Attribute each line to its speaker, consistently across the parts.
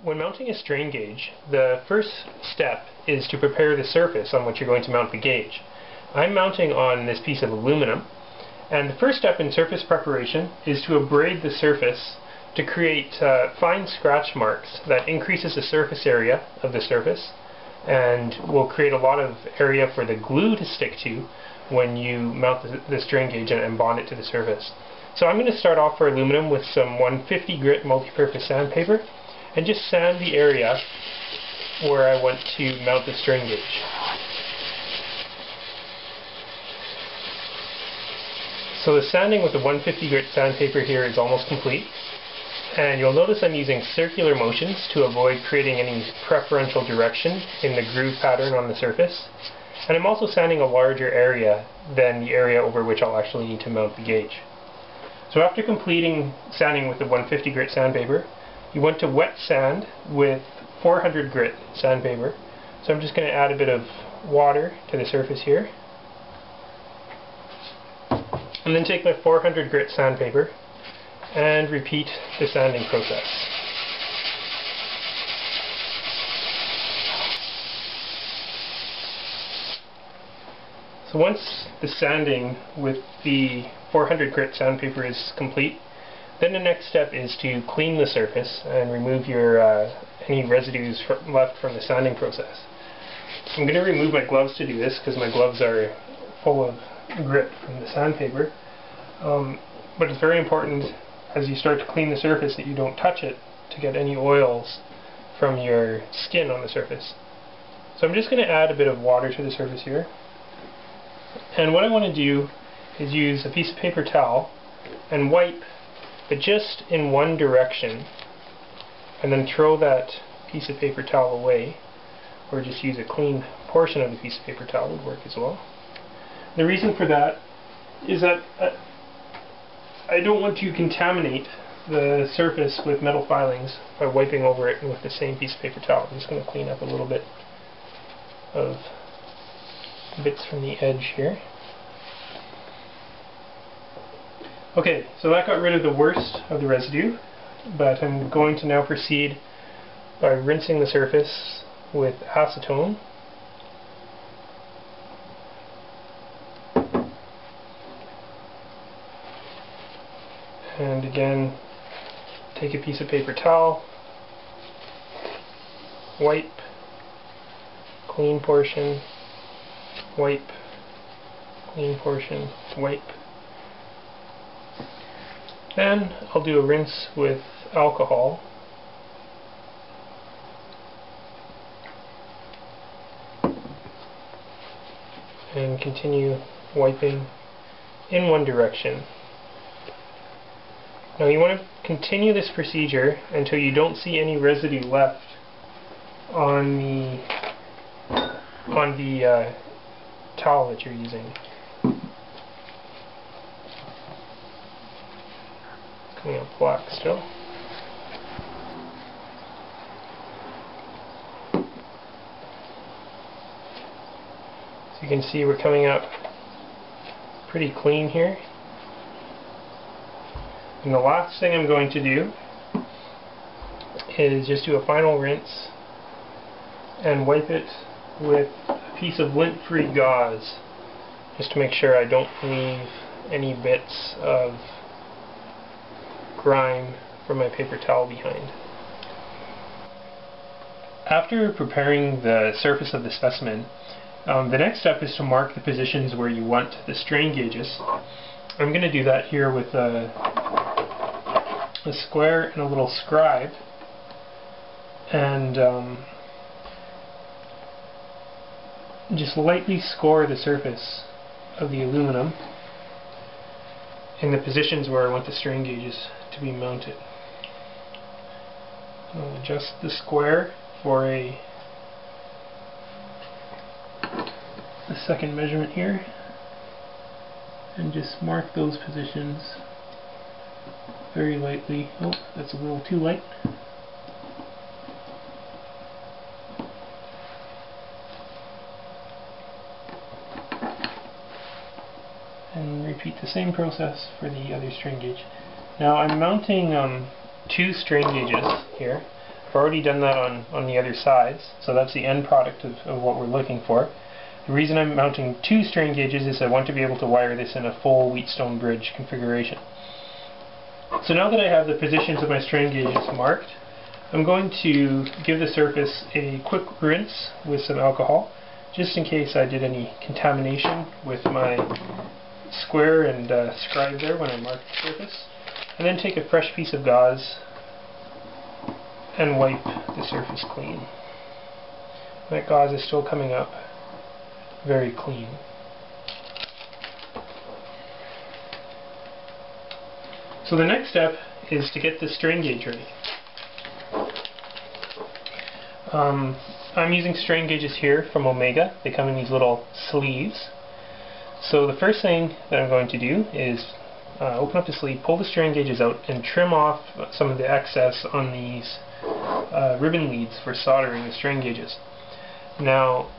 Speaker 1: When mounting a strain gauge, the first step is to prepare the surface on which you're going to mount the gauge. I'm mounting on this piece of aluminum, and the first step in surface preparation is to abrade the surface to create fine scratch marks that increases the surface area of the surface and will create a lot of area for the glue to stick to when you mount the strain gauge and bond it to the surface. So I'm going to start off for aluminum with some 150 grit multi-purpose sandpaper and just sand the area where I want to mount the strain gauge. So the sanding with the 150 grit sandpaper here is almost complete, and you'll notice I'm using circular motions to avoid creating any preferential direction in the groove pattern on the surface. And I'm also sanding a larger area than the area over which I'll actually need to mount the gauge. So after completing sanding with the 150 grit sandpaper, you want to wet sand with 400 grit sandpaper. So I'm just going to add a bit of water to the surface here. And then take my 400 grit sandpaper and repeat the sanding process. So once the sanding with the 400 grit sandpaper is complete, then the next step is to clean the surface and remove your any residues left from the sanding process. I'm going to remove my gloves to do this because my gloves are full of grit from the sandpaper. But it's very important as you start to clean the surface that you don't touch it to get any oils from your skin on the surface. So I'm just going to add a bit of water to the surface here. And what I want to do is use a piece of paper towel and wipe, but just in one direction, and then throw that piece of paper towel away, or just use a clean portion of the piece of paper towel would work as well. The reason for that is that I don't want to contaminate the surface with metal filings by wiping over it with the same piece of paper towel. I'm just going to clean up a little bit of bits from the edge here. Okay, so that got rid of the worst of the residue, but I'm going to now proceed by rinsing the surface with acetone. And again, take a piece of paper towel, wipe, clean portion, wipe, clean portion, wipe. Then I'll do a rinse with alcohol. And continue wiping in one direction. Now you want to continue this procedure until you don't see any residue left on the towel that you're using. Coming up black still. So you can see we're coming up pretty clean here. And the last thing I'm going to do is just do a final rinse and wipe it with a piece of lint-free gauze, just to make sure I don't leave any bits of grime from my paper towel behind. After preparing the surface of the specimen, the next step is to mark the positions where you want the strain gauges. I'm going to do that here with a square and a little scribe, and just lightly score the surface of the aluminum in the positions where I want the strain gauges to be mounted. I'll adjust the square for a second measurement here, and just mark those positions very lightly. Oh, that's a little too light. And repeat the same process for the other strain gauge. Now I'm mounting two strain gauges here. I've already done that on the other sides, so that's the end product of what we're looking for. The reason I'm mounting 2 strain gauges is I want to be able to wire this in a full Wheatstone bridge configuration. So now that I have the positions of my strain gauges marked, I'm going to give the surface a quick rinse with some alcohol, just in case I did any contamination with my square and scribe there when I marked the surface. And then take a fresh piece of gauze and wipe the surface clean. That gauze is still coming up very clean. So the next step is to get the strain gauge ready. I'm using strain gauges here from Omega. They come in these little sleeves. So the first thing that I'm going to do is open up the sleeve, pull the strain gauges out, and trim off some of the excess on these ribbon leads for soldering the strain gauges. Now,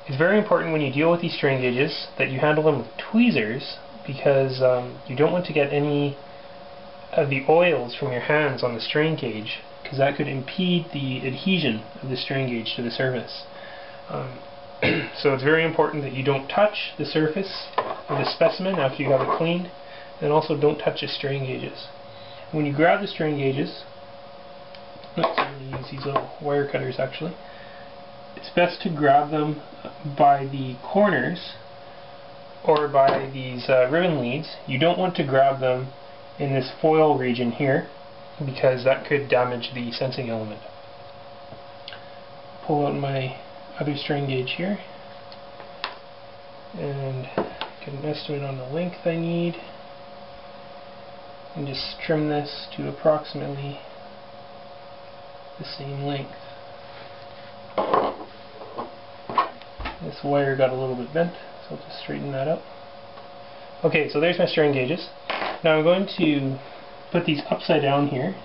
Speaker 1: it's very important when you deal with these strain gauges that you handle them with tweezers, because you don't want to get any of the oils from your hands on the strain gauge, because that could impede the adhesion of the strain gauge to the surface. So it's very important that you don't touch the surface of the specimen after you have it cleaned, and also don't touch the strain gauges. When you grab the strain gauges, I'm going to use these little wire cutters actually, it's best to grab them by the corners or by these ribbon leads. You don't want to grab them in this foil region here, because that could damage the sensing element. Pull out my other strain gauge here and get an estimate on the length I need, and just trim this to approximately the same length. This wire got a little bit bent, so I'll just straighten that up. Okay, so there's my strain gauges. Now I'm going to put these upside down here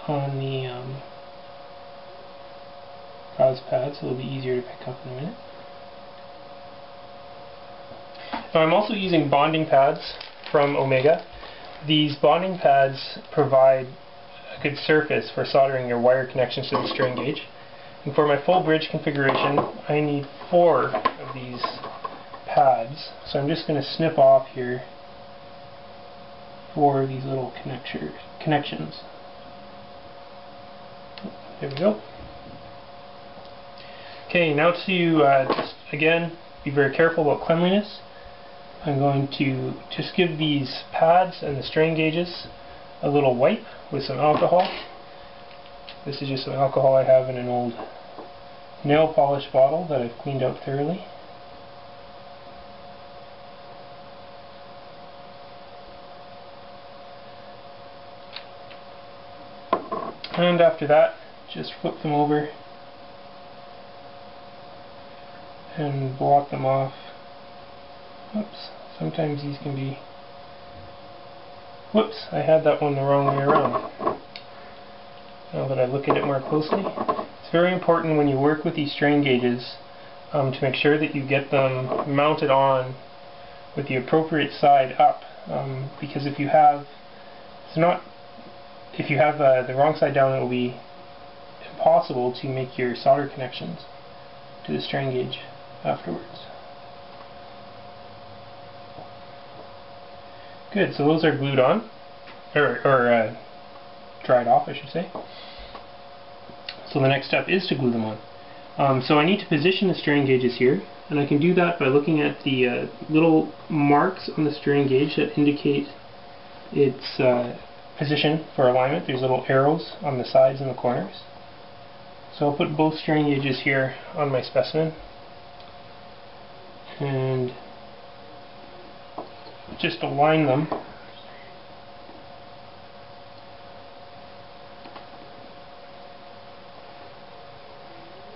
Speaker 1: on the gauze pad, so it'll be easier to pick up in a minute. Now I'm also using bonding pads from Omega. These bonding pads provide a good surface for soldering your wire connections to the strain gauge. And for my full bridge configuration, I need 4 of these pads. So I'm just going to snip off here 4 of these little connections. There we go. Okay, now to just again be very careful about cleanliness. I'm going to just give these pads and the strain gauges a little wipe with some alcohol. This is just some alcohol I have in an old nail polish bottle that I've cleaned out thoroughly. And after that, just flip them over and blot them off. Whoops, sometimes these can be... Whoops, I had that one the wrong way around. Now that I look at it more closely, it's very important when you work with these strain gauges to make sure that you get them mounted on with the appropriate side up, because if you have the wrong side down, it will be impossible to make your solder connections to the strain gauge afterwards. Good, so those are glued on, or dried off I should say. So the next step is to glue them on. So I need to position the strain gauges here, and I can do that by looking at the little marks on the strain gauge that indicate its position for alignment. There's little arrows on the sides and the corners. So I'll put both strain gauges here on my specimen and just align them .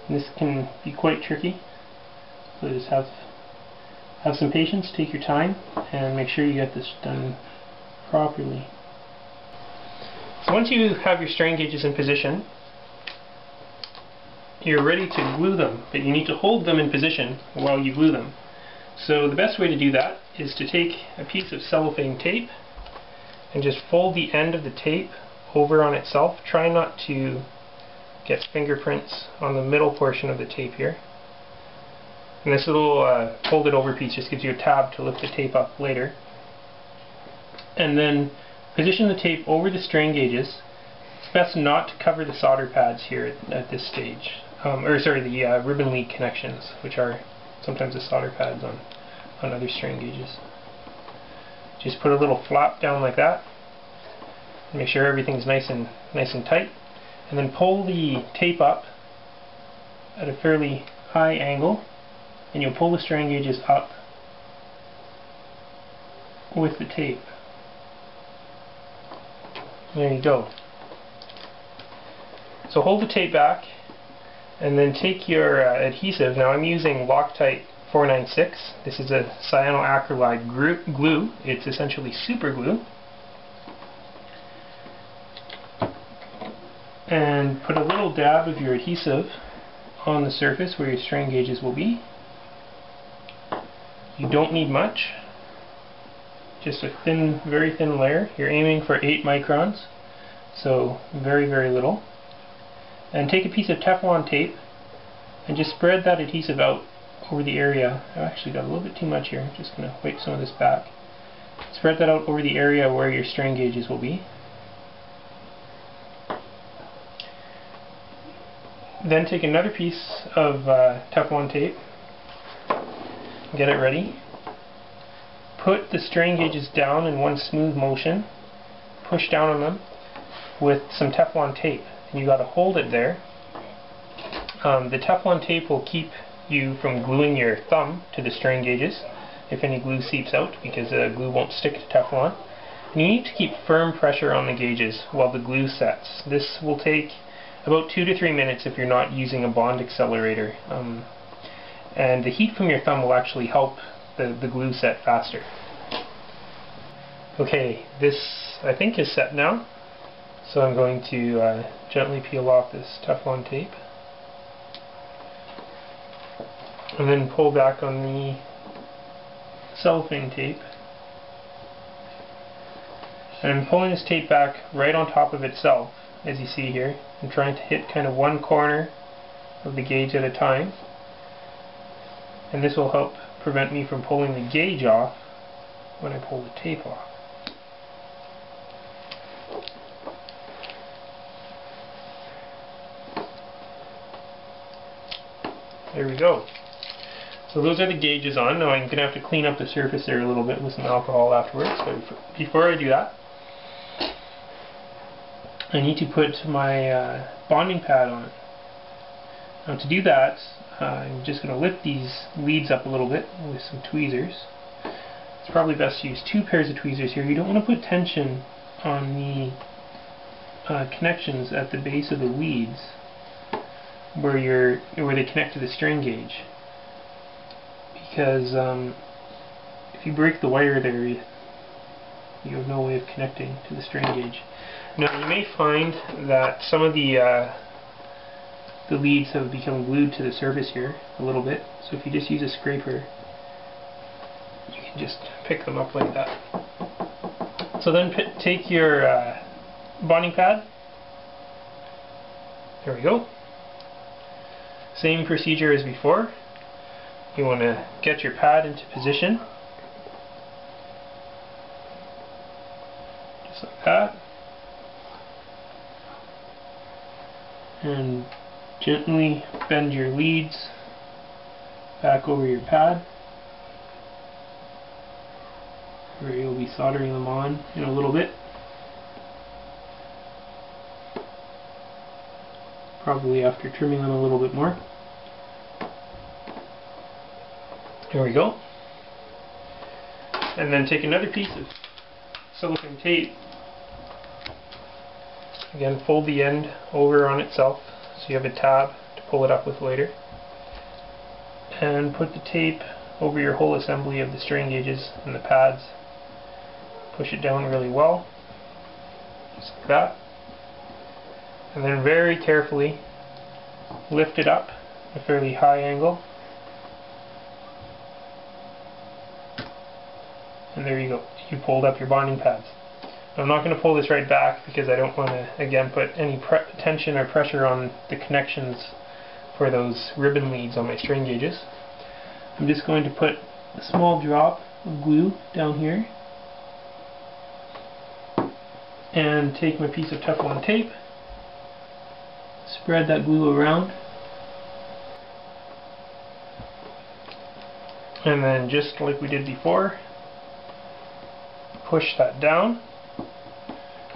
Speaker 1: This can be quite tricky, so just have some patience, take your time, and make sure you get this done properly. So once you have your strain gauges in position, you're ready to glue them, but you need to hold them in position while you glue them. So the best way to do that is to take a piece of cellophane tape and just fold the end of the tape over on itself. Try not to gets fingerprints on the middle portion of the tape here. And this little folded over piece just gives you a tab to lift the tape up later. And then position the tape over the strain gauges. It's best not to cover the solder pads here at this stage. The ribbon lead connections, which are sometimes the solder pads on other strain gauges. Just put a little flap down like that. Make sure everything's nice and tight. And then pull the tape up at a fairly high angle, and you'll pull the strain gauges up with the tape. There you go. So hold the tape back, and then take your adhesive. Now I'm using Loctite 496. This is a cyanoacrylide glue. It's essentially super glue. And put a little dab of your adhesive on the surface where your strain gauges will be. You don't need much. Just a thin, very thin layer. You're aiming for 8 microns, so very, very little. And take a piece of Teflon tape and just spread that adhesive out over the area. I've actually got a little bit too much here. I'm just going to wipe some of this back. Spread that out over the area where your strain gauges will be. Then take another piece of Teflon tape, get it ready, put the strain gauges down in one smooth motion, push down on them with some Teflon tape, and you got to hold it there. The Teflon tape will keep you from gluing your thumb to the strain gauges if any glue seeps out, because the glue won't stick to Teflon. And you need to keep firm pressure on the gauges while the glue sets. This will take about 2 to 3 minutes if you're not using a bond accelerator. And the heat from your thumb will actually help the glue set faster. Okay, this I think is set now. So I'm going to gently peel off this Teflon tape. And then pull back on the cellophane tape. And I'm pulling this tape back right on top of itself, as you see here. I'm trying to hit kind of one corner of the gauge at a time, and this will help prevent me from pulling the gauge off when I pull the tape off. There we go. So those are the gauges on. Now I'm going to have to clean up the surface there a little bit with some alcohol afterwards, but before I do that, I need to put my bonding pad on it. Now to do that, I'm just going to lift these leads up a little bit with some tweezers. It's probably best to use 2 pairs of tweezers here. You don't want to put tension on the connections at the base of the leads where they connect to the strain gauge, because if you break the wire there, you have no way of connecting to the strain gauge. Now you may find that some of the leads have become glued to the surface here a little bit, so if you just use a scraper, you can just pick them up like that. So then take your bonding pad. There we go. Same procedure as before. You want to get your pad into position, just like that. And gently bend your leads back over your pad, where you'll be soldering them on in a little bit. Probably after trimming them a little bit more. There we go. And then take another piece of silicone tape. Again, fold the end over on itself so you have a tab to pull it up with later. And put the tape over your whole assembly of the strain gauges and the pads. Push it down really well, just like that. And then very carefully lift it up at a fairly high angle. And there you go. You pulled up your bonding pads. I'm not going to pull this right back because I don't want to, again, put any tension or pressure on the connections for those ribbon leads on my strain gauges. I'm just going to put a small drop of glue down here and take my piece of Teflon tape, spread that glue around, and then just like we did before, push that down.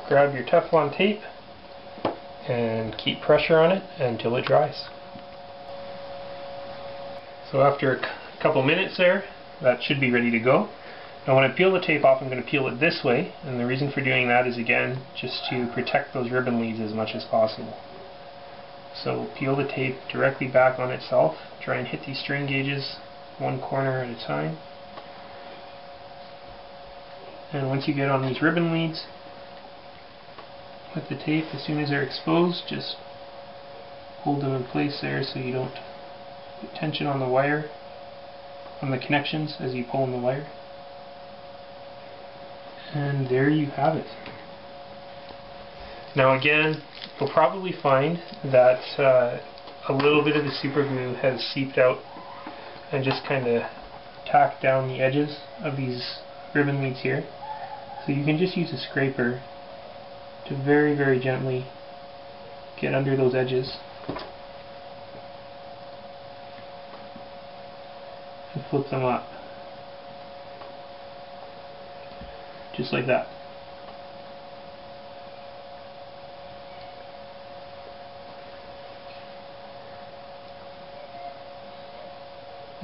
Speaker 1: Grab your Teflon tape and keep pressure on it until it dries. So after a couple minutes there, that should be ready to go. Now when I peel the tape off, I'm going to peel it this way, and the reason for doing that is, again, just to protect those ribbon leads as much as possible. So peel the tape directly back on itself. Try and hit these strain gauges one corner at a time. And once you get on these ribbon leads, with the tape, as soon as they're exposed, just hold them in place there so you don't put tension on the wire, on the connections as you pull on the wire. And there you have it. Now again, you'll probably find that a little bit of the super glue has seeped out and just kind of tacked down the edges of these ribbon leads here. So you can just use a scraper to very, very gently get under those edges and flip them up. Just like that.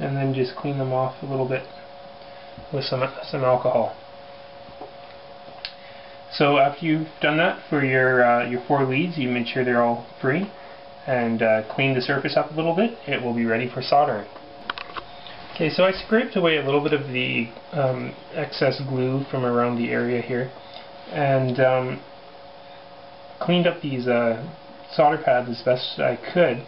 Speaker 1: And then just clean them off a little bit with some alcohol. So after you've done that for your 4 leads, you make sure they're all free, and clean the surface up a little bit. It will be ready for soldering. Okay, so I scraped away a little bit of the excess glue from around the area here, and cleaned up these solder pads as best I could.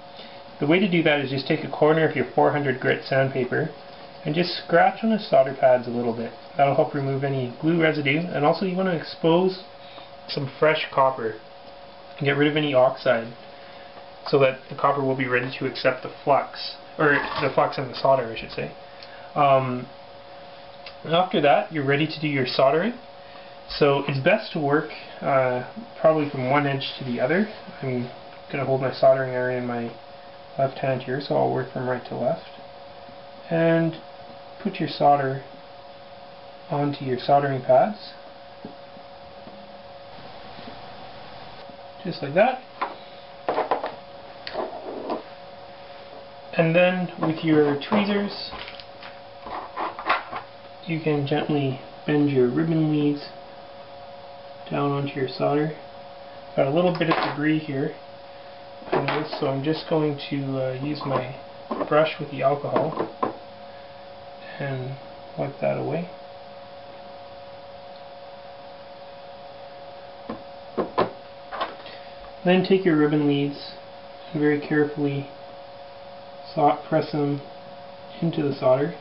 Speaker 1: The way to do that is just take a corner of your 400 grit sandpaper and just scratch on the solder pads a little bit. That'll help remove any glue residue, and also you want to expose some fresh copper and get rid of any oxide so that the copper will be ready to accept the flux, or the flux and the solder, I should say. After that, you're ready to do your soldering. So it's best to work probably from one edge to the other. I'm going to hold my soldering area in my left hand here, so I'll work from right to left. And put your solder onto your soldering pads, just like that. And then with your tweezers, you can gently bend your ribbon leads down onto your solder. Got a little bit of debris here on this, so I'm just going to use my brush with the alcohol and wipe that away. Then take your ribbon leads and very carefully press them into the solder.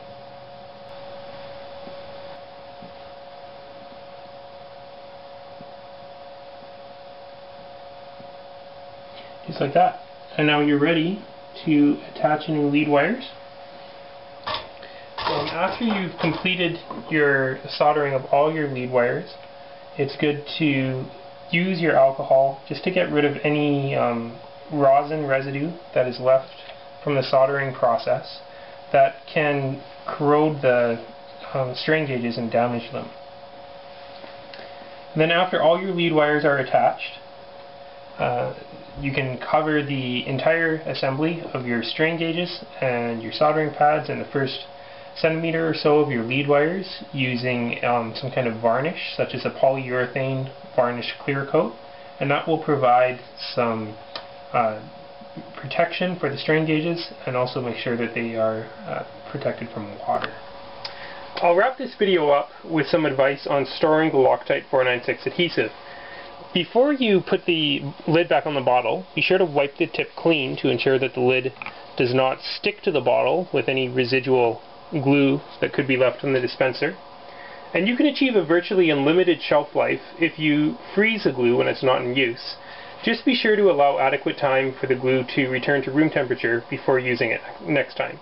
Speaker 1: Just like that. And now you're ready to attach any lead wires. After you've completed your soldering of all your lead wires, it's good to use your alcohol just to get rid of any rosin residue that is left from the soldering process that can corrode the strain gauges and damage them. And then after all your lead wires are attached, you can cover the entire assembly of your strain gauges and your soldering pads and the first centimeter or so of your lead wires using some kind of varnish, such as a polyurethane varnish clear coat, and that will provide some protection for the strain gauges and also make sure that they are protected from water. I'll wrap this video up with some advice on storing the Loctite 496 adhesive. Before you put the lid back on the bottle, be sure to wipe the tip clean to ensure that the lid does not stick to the bottle with any residual glue that could be left on the dispenser. And you can achieve a virtually unlimited shelf life if you freeze a glue when it's not in use. Just be sure to allow adequate time for the glue to return to room temperature before using it next time.